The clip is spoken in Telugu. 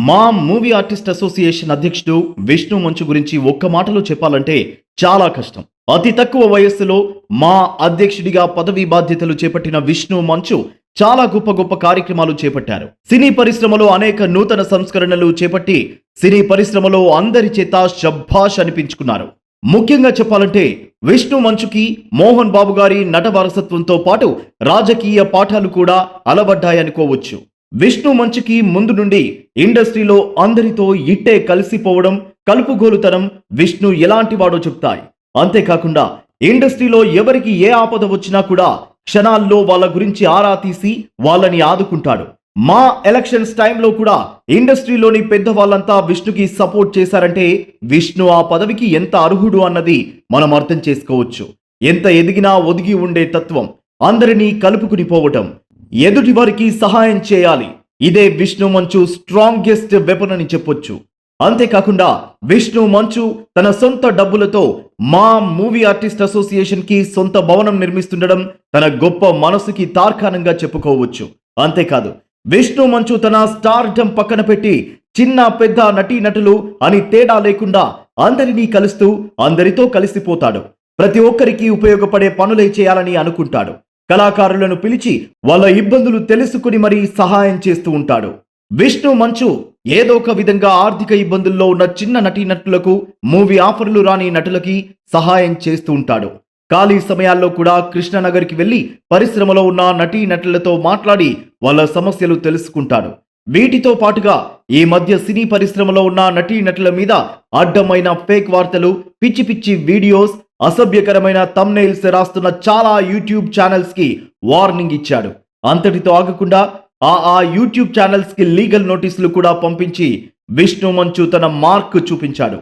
మా మూవీ ఆర్టిస్ట్ అసోసియేషన్ అధ్యక్షుడు విష్ణు మంచు గురించి ఒక్క మాటలో చెప్పాలంటే చాలా కష్టం. అతి తక్కువ వయస్సులో మా అధ్యక్షుడిగా పదవి బాధ్యతలు చేపట్టిన విష్ణు మంచు చాలా గొప్ప గొప్ప కార్యక్రమాలు చేపట్టారు. సినీ పరిశ్రమలో అనేక నూతన సంస్కరణలు చేపట్టి సినీ పరిశ్రమలో అందరి చేత శభాష్ అనిపించుకున్నారు. ముఖ్యంగా చెప్పాలంటే విష్ణు మంచుకి మోహన్ బాబు గారి నట వారసత్వంతో పాటు రాజకీయ పాఠాలు కూడా అలవడ్డాయనుకోవచ్చు. విష్ణు మంచుకి ముందు నుండి ఇండస్ట్రీలో అందరితో ఇట్టే కలిసిపోవడం, కలుపుగోలుతనం విష్ణు ఎలాంటి వాడో చెప్తాయి. అంతేకాకుండా ఇండస్ట్రీలో ఎవరికి ఏ ఆపద వచ్చినా కూడా క్షణాల్లో వాళ్ళ గురించి ఆరా తీసి వాళ్ళని ఆదుకుంటాడు. మా ఎలక్షన్స్ టైంలో కూడా ఇండస్ట్రీలోని పెద్దవాళ్ళంతా విష్ణుకి సపోర్ట్ చేశారంటే విష్ణు ఆ పదవికి ఎంత అర్హుడు అన్నది మనం అర్థం చేసుకోవచ్చు. ఎంత ఎదిగినా ఒదిగి ఉండే తత్వం, అందరినీ కలుపుకుని పోవటం, ఎదుటి వారికి సహాయం చేయాలి, ఇదే విష్ణు మంచు స్ట్రాంగెస్ట్ వెపన్ అని చెప్పొచ్చు. అంతేకాకుండా విష్ణు మంచు తన సొంత డబ్బులతో మా మూవీ ఆర్టిస్ట్ అసోసియేషన్ కి సొంత భవనం నిర్మిస్తుండడం తన గొప్ప మనసుకి తార్కాణంగా చెప్పుకోవచ్చు. అంతేకాదు విష్ణు మంచు తన స్టార్డమ్ పక్కన పెట్టి చిన్న పెద్ద నటీనటులు అని తేడా లేకుండా అందరినీ కలుస్తూ అందరితో కలిసిపోతాడు. ప్రతి ఒక్కరికి ఉపయోగపడే పనులే చేయాలని అనుకుంటాడు. కళాకారులను పిలిచి వాళ్ళ ఇబ్బందులు తెలుసుకుని మరీ సహాయం చేస్తూ ఉంటాడు. విష్ణు మంచు ఏదో ఒక విధంగా ఆర్థిక ఇబ్బందుల్లో ఉన్న చిన్న నటీనటులకు, మూవీ ఆఫర్లు రాని నటులకి సహాయం చేస్తూ ఉంటాడు. ఖాళీ సమయాల్లో కూడా కృష్ణనగర్కి వెళ్లి పరిశ్రమలో ఉన్న నటీనటులతో మాట్లాడి వాళ్ళ సమస్యలు తెలుసుకుంటాడు. వీటితో పాటుగా ఈ మధ్య సినీ పరిశ్రమలో ఉన్న నటీనటుల మీద అడ్డమైన ఫేక్ వార్తలు, పిచ్చి పిచ్చి వీడియోస్, అసభ్యకరమైన థంబ్నెయిల్స్ రాస్తున్న చాలా యూట్యూబ్ ఛానల్స్ కి వార్నింగ్ ఇచ్చాడు. అంతటితో ఆగకుండా ఆ యూట్యూబ్ ఛానల్స్ కి లీగల్ నోటీసులు కూడా పంపించి విష్ణు మంచు తన మార్క్ చూపించాడు.